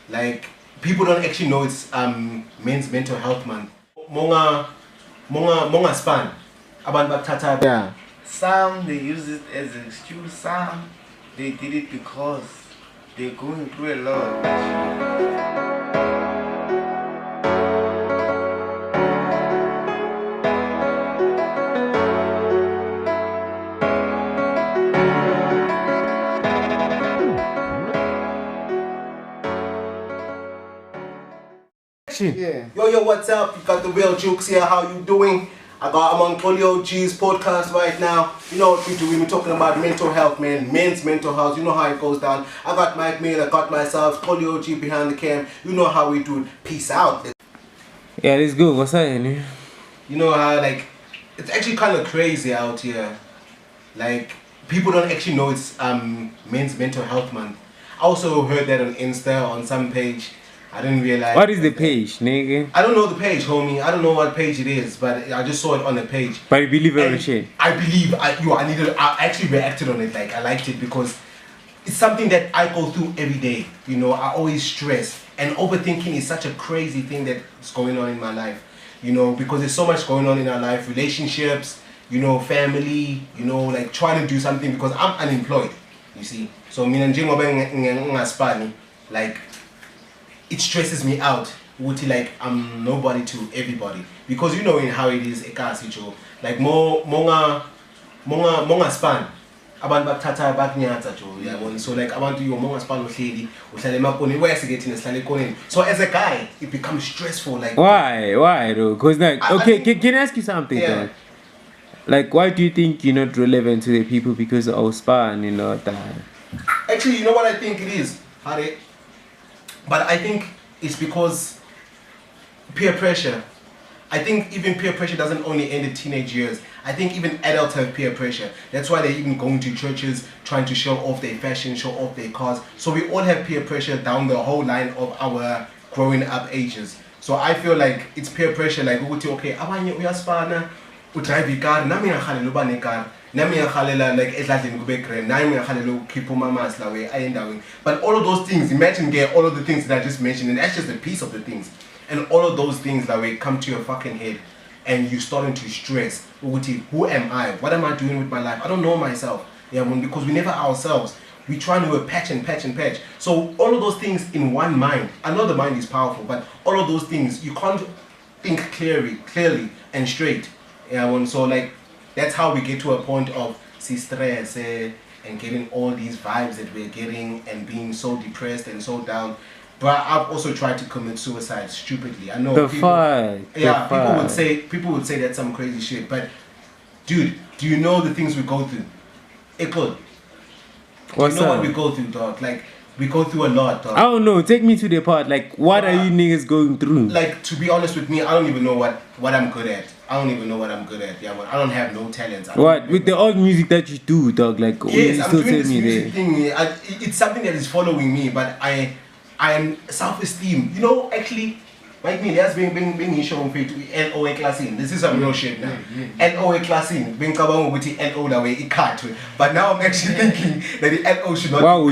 Like people don't actually know it's men's mental health month. Monga span. Abantu bathatha. Yeah. Some they use it as an excuse, some they did it because they're going through a lot. Yeah. Yo, what's up? You got the real jokes here. How you doing? I'm on Polio G's podcast right now. You know what we do? We're talking about mental health, man. Men's mental health. You know how it goes down. I got Mike Mail, I got myself, Polio G behind the cam. You know how we do it. Peace out. Yeah, it's good. What's happening? You know how, like, it's actually kind of crazy out here. Like, people don't actually know it's men's mental health month. I also heard that on Insta, on some page. I didn't realize. What is the page, nigga? I don't know the page, homie. I don't know what page it is, but I just saw it on the page. But you believe And every shit. I believe I actually reacted on it. Like, I liked it because it's something that I go through every day. You know, I always stress, and overthinking is such a crazy thing that's going on in my life. You know, because there's so much going on in our life, relationships, you know, family, you know, like trying to do something because I'm unemployed. You see, so like, it stresses me out. Like, I'm nobody to everybody, because you know in how it is like monga span abantu bathatha bakunyatsa jo yabona. So like abantu you monga span uhleli uhlala emakoneni wesigethe nesihlala ekoneni. So as a guy it becomes stressful. Like, why though? Because like, okay, can I ask you something? Yeah. Though? Like, why do you think you're not relevant to the people because of our span, you know that? actually, you know what I think it is, Hare? But I think it's because peer pressure. I think even peer pressure doesn't only end in teenage years. I think even adults have peer pressure. That's why they're even going to churches, trying to show off their fashion, show off their cars. So we all have peer pressure down the whole line of our growing up ages. So I feel like it's peer pressure. Like, okay, abanye uyasifana, udrive icar, nami ngakhalela uba necar, nami ngakhalela like edladleni kube grand, nami ngakhalela ukukhipha umamas la way ayendaweni. But all of those things, imagine get all of the things that I just mentioned, and that's just a piece of the things. And all of those things that way come to your fucking head, and you starting to stress. Who am I? What am I doing with my life? I don't know myself. Yeah, because we never ourselves. We try to patch and patch and patch. So all of those things in one mind. I know the mind is powerful, but all of those things you can't think clearly and straight. Yeah, so like that's how we get to a point of stress and getting all these vibes that we're getting and being so depressed and so down. But I've also tried to commit suicide stupidly. I know people would say that's some crazy shit. But dude, do you know the things we go through? Ekod. What's you know up? what we go through, dog? Like, we go through a lot, dog. I don't know. Take me to the part. Like, what are you niggas going through? Like, to be honest with me, I don't even know what I'm good at. I don't even know what I'm good at. Yeah, but I don't have no talents. What with the old music that you do, dog? Like, yes, you I'm still doing tell this me music there. thing. It's something that is following me, but I am self-esteem. You know, actually, like me, there's being shown on Facebook, LOA classing. This is some real shit now. LOA classing. Being kabang with the LO that way, it can't. But now I'm actually thinking that the LO should not. Why be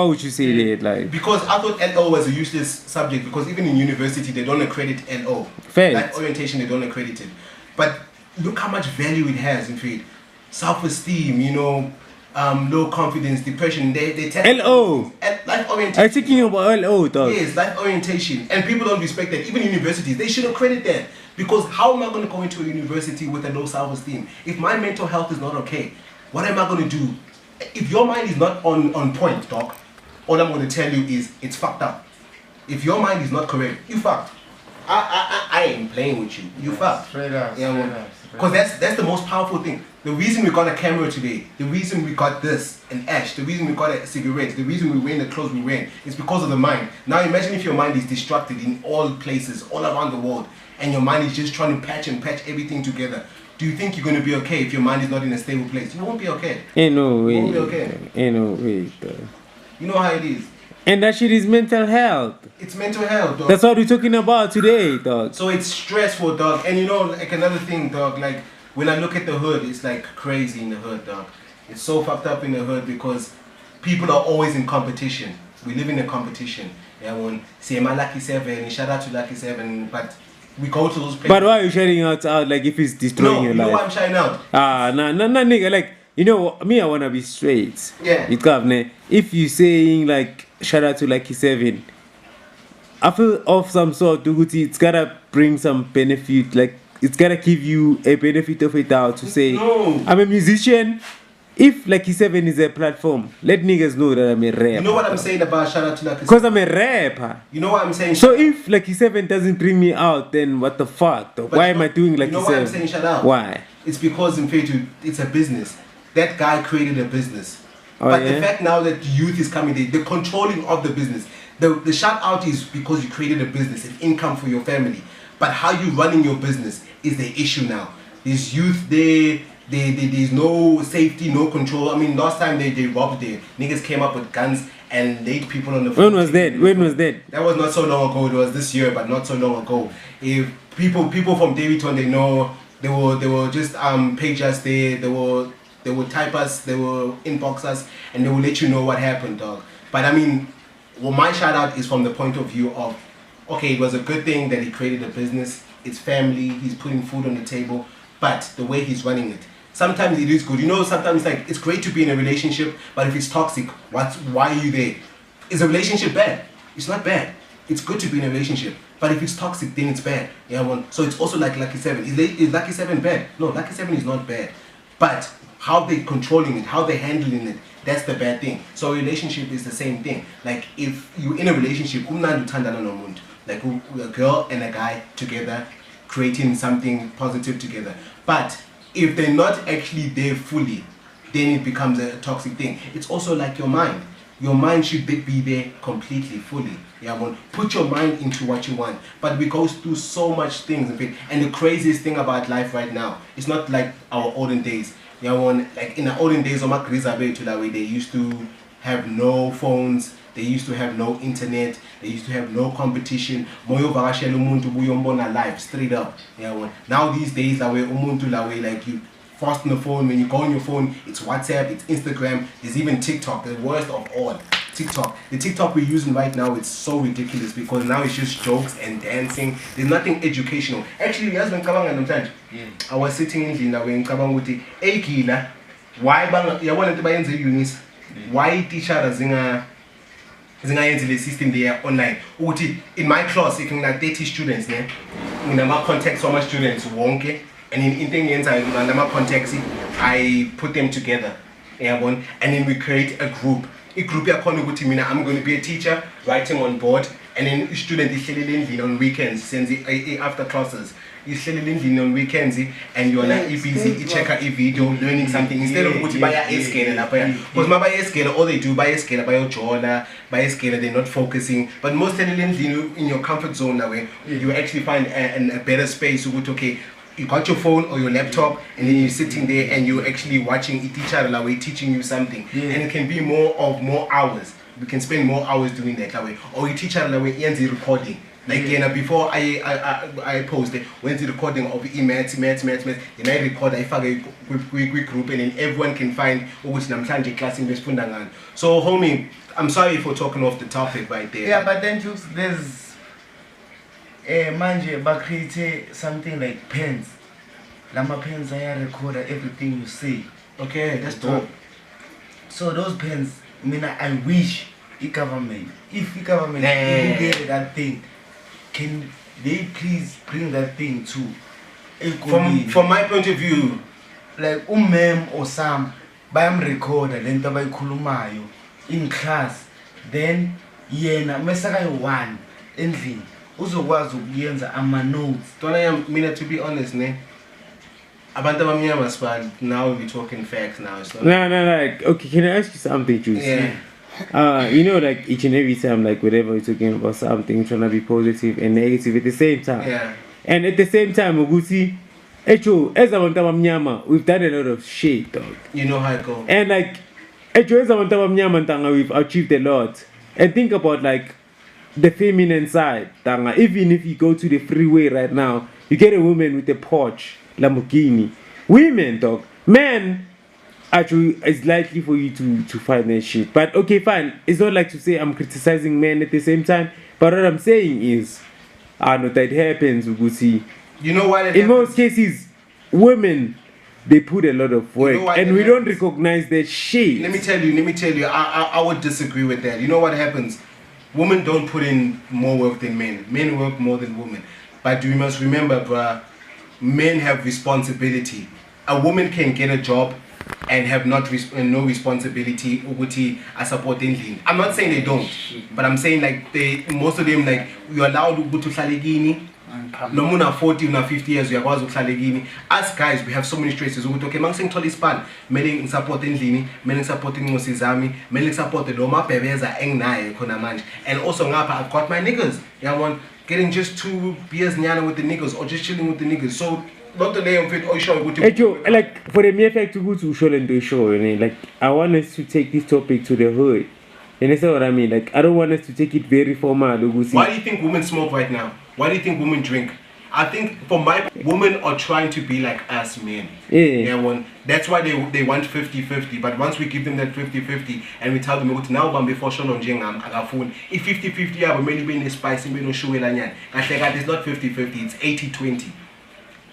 would you say that? Like, because I thought LO was a useless subject, because even in university they don't accredit LO. Fair. Like orientation, they don't accredit it. But look how much value it has in faith. Self-esteem, you know, low confidence, depression. They test LO. Life orientation. I'm thinking about LO, dog. Yes, life orientation. And people don't respect that. Even universities, they should accredit that. Because how am I going to go into a university with a low self-esteem? If my mental health is not okay, what am I going to do? If your mind is not on point, doc, all I'm going to tell you is it's fucked up. If your mind is not correct, you fucked. I ain't playing with you. You fucked. Straight up. Because that's the most powerful thing. The reason we got a camera today, the reason we got this, an ash, the reason we got a cigarette, the reason we wear the clothes we wear, is because of the mind. Now imagine if your mind is distracted in all places, all around the world, and your mind is just trying to patch everything together. Do you think you're going to be okay if your mind is not in a stable place? You won't be okay. Ain't no way. You won't be okay. Ain't no way, dog. You know how it is. And that shit is mental health. It's mental health, dog. That's what we're talking about today, dog. So it's stressful, dog. And you know, like another thing, dog, like when I look at the hood, it's like crazy in the hood, dog. It's so fucked up in the hood because people are always in competition. We live in a competition. Yeah, one. Say my Lucky 7, shout out to Lucky 7, but we go to those places. But why are you shouting out like if it's destroying No, your you know life? why I'm shouting out? Nah, nigga. Like, you know, me, I wanna be straight. Yeah. It got me. If you saying like shout out to Lucky 7, I feel of some sort, Duguti, it's gotta bring some benefit. Like, it's gotta give you a benefit of a doubt to say, No. I'm a musician. If Lucky 7 is a platform, let niggas know that I'm a rapper. You know what I'm saying about shout out to Lucky 7? Because I'm a rapper. You know what I'm saying? So if Lucky 7 doesn't bring me out, then what the fuck? Though? But Why you am I know- doing you Lucky know 7? why I'm saying shout out? Why? It's because in fact it's a business. That guy created a business. Oh, but yeah? the fact now that youth is coming, the controlling of the business. The shout out is because you created a business, an income for your family. But how you running your business is the issue now. There's youth there. There's no safety, no control. I mean, last time they robbed the niggas came up with guns and laid people on the When was that? When was that? That was not so long ago. It was this year, but not so long ago. If people from Davidton, they know they will just page us there. They will type us. They will inbox us, and they will let you know what happened, dog. But I mean, well, my shout out is from the point of view of, okay, it was a good thing that he created a business. It's family. He's putting food on the table, but the way he's running it. Sometimes it is good. You know, sometimes like it's great to be in a relationship, but if it's toxic, why are you there? Is a relationship bad? It's not bad. It's good to be in a relationship. But if it's toxic, then it's bad. Yeah, so it's also like Lucky 7. Is Lucky 7 bad? No, Lucky 7 is not bad. But how they controlling it, how they handling it, that's the bad thing. So a relationship is the same thing. Like if you're in a relationship, like a girl and a guy together, creating something positive together. But if they're not actually there fully, then it becomes a toxic thing. It's also like your mind. Your mind should be there completely, fully. Yeah, put your mind into what you want. But we go through so much things, and the craziest thing about life right now, it's not like our olden days. Yeah, like in the olden days, they used to have no phones. They used to have no internet. They used to have no competition. Live straight up. Yeah, now these days, like you fast on the phone. When you go on your phone, it's WhatsApp, it's Instagram. There's even TikTok. The worst of all, TikTok. The TikTok we're using right now, it's so ridiculous because now it's just jokes and dancing. There's nothing educational. Actually, as when I was sitting in Lina when Kabanguti, Ekila, why bang? You want to buy in the unis? Why teacher the system there online? In my class, if you have 30 students, in my contact so much students wonke, and in things in my context, I put them together, and then we create a group. A group I'm going to be a teacher, writing on board, and then a student is on weekends, after classes. You on weekends and you're like busy, you check out a video, learning something instead of buy a scale because my buy a scale, all they do buy a scale, buy a jola, buy a scale, they're not focusing. But most in your comfort zone that way, you actually find a better space. Okay, you got your phone or your laptop, and then you're sitting there and you're actually watching a teacher that way teaching you something, and it can be more hours. We can spend more hours doing that way, or you teach that way ends the recording. Like before I posted went to recording of maths, then I record I find a quick group, and then everyone can find which namhlanje class in Bespundangana. So homie, I'm sorry for talking off the topic right there. Yeah, but then there's manje but create something like pens. Lama pens I record everything you say. Okay, that's dope. So those pens, I wish if the government Nah. get that thing, can they please bring that thing to From my point of view, like mem or some bayam recorder then tabayikhulumayo in class, then yena mesaka one endlini uzokwazi ukuyenza ama notes. to be honest, abantu abamnyama span, now we're talking facts now. So. No, like, okay, can I ask you something, Juice? Yeah. You know, like each and every time, like whenever we're talking about something, trying to be positive and negative at the same time. Yeah. And at the same time, Ogusi, Echo, as a Mnyama, we've done a lot of shit, dog. You know how it goes. And like, Echo, as a Mnyama, Tanga, we've achieved a lot. And think about like the feminine side, Tanga. Even if you go to the freeway right now, you get a woman with a Porsche, Lamborghini. Women, dog. Men, actually it's likely for you to find that shit. But okay, fine. It's not like to say I'm criticizing men at the same time. But what I'm saying is, I know that happens. We see. You know why? In most cases, women they put a lot of work, why and that we don't happens? recognize that shit. Let me tell you. I would disagree with that. You know what happens? Women don't put in more work than men. Men work more than women. But you must remember, bruh, men have responsibility. A woman can get a job and have no responsibility. Ukuthi I support endlini. I'm not saying they don't, but I'm saying like most of them like you're allowed to uhlale kini. No more 40 or 50 years uyakwazi ukuhlala ekini. Us guys we have so many stresses ukuthi okay mangise ngithola ispan kumele ngisupport endlini, kumele ngisupport incosi zami, kumele ngisupport lo mabhebeza enginayo khona manje. And also ngapha I've got my niggas. Yabona getting just 2 beers nyana with the niggas or just chilling with the niggas. So not the name of it or show ukuthi Hey Joe, like for the mere fact to go to show and do show, like I want us to take this topic to the hood. You understand what I mean? Like I don't want us to take it very formal. Why do you think women smoke right now? Why do you think women drink? I think for my women are trying to be like us men. Yeah. That's why they want 50-50. But once we give them that 50-50 and we tell them now before show on jengam agafuni. If 50-50 yeah, but maybe in spicy no show it's not 50-50, it's 80-20.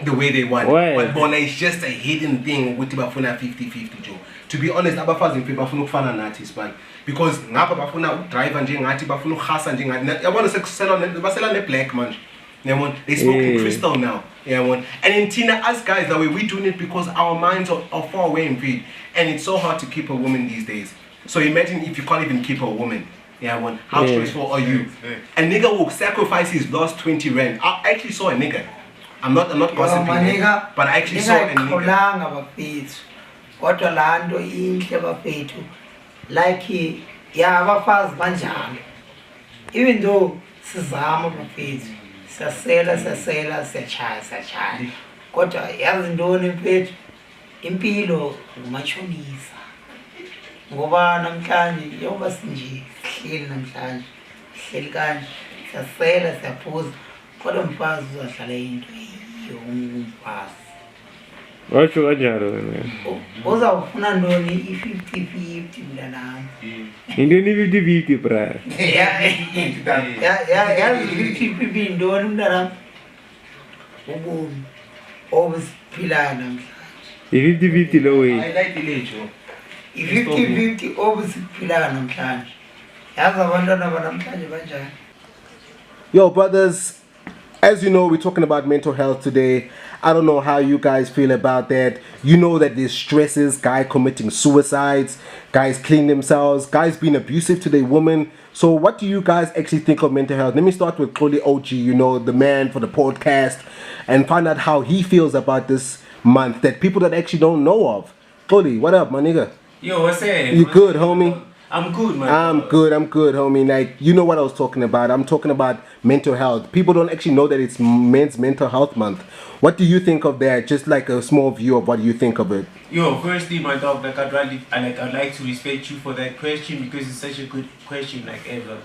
The way they want. Why? But bona is just a hidden thing with bafuna 50-50 Joe. To be honest, abafazi mfethu bafuna ukufana nathi span. Because ngapha bafuna udriver njengathi bafuna ukhasa njengathi. Yabona sekusela basela ne black manje. Yabona they smoking crystal now. Yabona. And in Tina us guys that way we doing it because our minds are far away in feed. And it's so hard to keep a woman these days. So imagine if you can't even keep a woman. Yabona. How stressful are you? A nigga will sacrifice his last 20 rand. I actually saw a nigga. I'm not gossiping, but I actually saw a nigga. Kodwa lando inhle bafethu like ya abafazi banjalo even though sizama bafethu siyasela siyachaya kodwa yazi ntoni mfethu impilo ngumachonisa ngoba namhlanje yoba sinje sihleli namhlanje sihleli kanje siyasela siyaphuza kodwa umfazi uzahlala into yiyo umfazi Wacho kanjalo uzawufuna ntoni i-50-50 mntanami intoni 50-50 bra yazi i-50-50 ntoni mntanami ubomi obusiphilayo namhlanje i-50-50 lo way I like the Joe. i-50-50 obusiphilayo namhlanje yazi abantwana banamhlanje banjani. Yo, brothers, as you know, we're talking about mental health today. I don't know how you guys feel about that. You know that there's stresses, guys committing suicides, guys killing themselves, guys being abusive to their women. So what do you guys actually think of mental health? Let me start with Chloe OG, you know, the man for the podcast, and find out how he feels about this month that people that actually don't know of. Chloe, what up, my nigga? Yo, what's up? You good, homie? I'm good, man. I'm good, homie. Like, you know what I was talking about. I'm talking about mental health. People don't actually know that it's Men's Mental Health Month. What do you think of that? Just like a small view of what you think of it. Yo, firstly, my dog, like I'd like to respect you for that question because it's such a good question, like ever.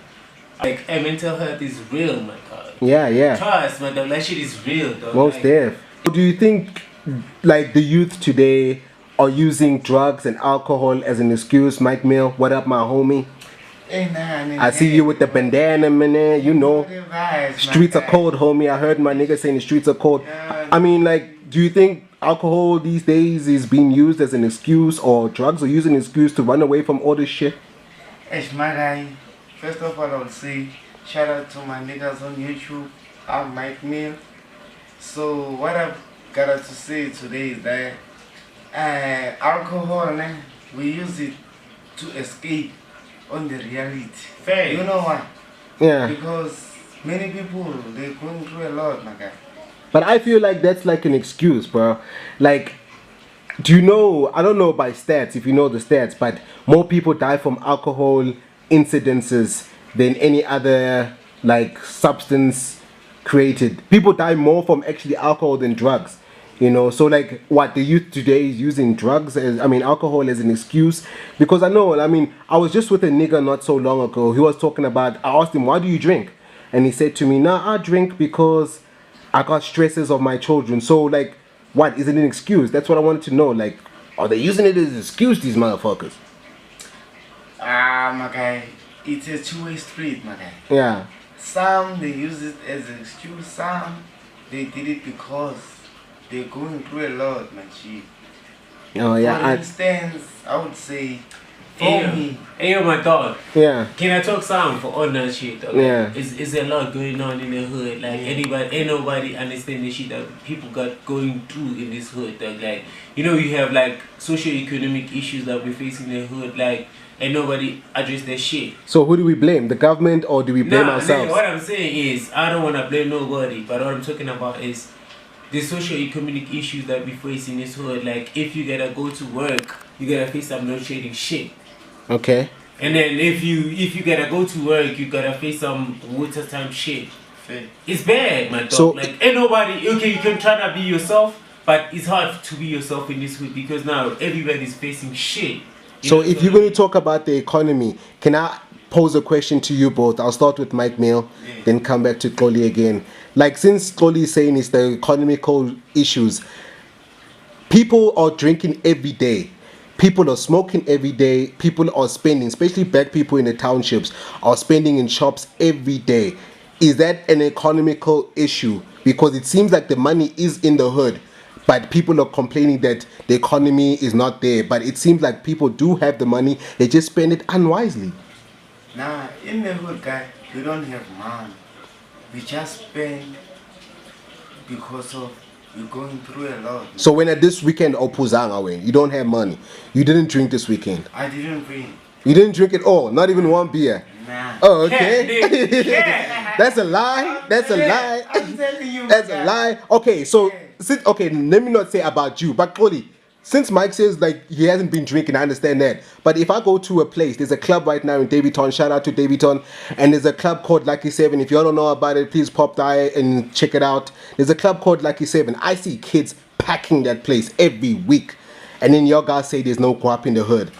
Like, mental health is real, my dog. Yeah. Trust, my dog, that shit is real, dog. Most like, def. Do you think, like, the youth today are using drugs and alcohol as an excuse? Mike Mill, what up, my homie? Hey, nah, I see you with the bandana, man. You know, streets are cold, homie. I heard my nigga saying the streets are cold. I mean, like, do you think alcohol these days is being used as an excuse, or drugs are using an excuse to run away from all this shit? It's my guy. First of all, I would say shout out to my niggas on YouTube. I'm Mike Mill. So what I've got to say today is that alcohol, we use it to escape on the reality. Fair. You know why? Yeah. Because many people, they're going through a lot, my guy. But I feel like that's like an excuse, bro. Like, do you know, I don't know by stats, if you know the stats, but more people die from alcohol incidences than any other, like, substance created. People die more from actually alcohol than drugs. You know, so like what the youth today is using drugs as, alcohol as an excuse. Because I I was just with a nigga not so long ago. He was talking about, I asked him, why do you drink? And he said to me, nah, I drink because I got stresses of my children. So like, what, is it an excuse? That's what I wanted to know. Like, Are they using it as an excuse, these motherfuckers? My guy, it's a two-way street, my guy. Yeah. Some they use it as an excuse, some they did it because they're going through a lot, my G. Oh For yeah. instance, I would say, for Hey, me, yo, my dog. Yeah. Can I talk some for all that shit? Dog? Yeah. It's a lot going on in the hood. Like ain't nobody understand the shit that people got going through in this hood. Dog. Like you have like socio-economic issues that we face in the hood. Like and nobody address that shit. So who do we blame? The government or do we blame Nah, ourselves? nigga, what I'm saying is I don't want to blame nobody, but what I'm talking about is the socio-economic issues that we face in this hood. Like if you gotta go to work, you gotta face some load shedding shit. Okay. And then if you gotta go to work, you gotta face some water time shit. fair. It's bad, my dog. So- like ain't nobody. Okay, you can try to be yourself, but it's hard to be yourself in this hood because now everybody's facing shit. So if you're going to talk about the economy, can I pose a question to you both? I'll start with Mike Mill, then come back to Xoli again. Like since Xoli is saying it's the economical issues, people are drinking every day. People are smoking every day. People are spending, especially black people in the townships, are spending in shops every day. Is that an economical issue? Because it seems like the money is in the hood, but people are complaining that the economy is not there. But it seems like people do have the money, they just spend it unwisely. Nah, in the hood, guy, we don't have money. We just spend because of we're going through a lot. So when at this weekend opuzanga way, you don't have money. You didn't drink this weekend. I didn't bring. You didn't drink at all, not even one beer. Nah. Oh, Yeah, okay. nigga, yeah. That's a lie. That's a lie. I'm telling you. That's guy. a lie. Okay, so okay, let me not say about you, but Xoli, since Mike says like he hasn't been drinking, I understand that. But if I go to a place, there's a club right now in Davyton, shout out to Davyton, and there's a club called Lucky 7. If you all don't know about it, please pop by and check it out. There's a club called Lucky 7. I see kids packing that place every week. And then your guys say there's no guap in the hood.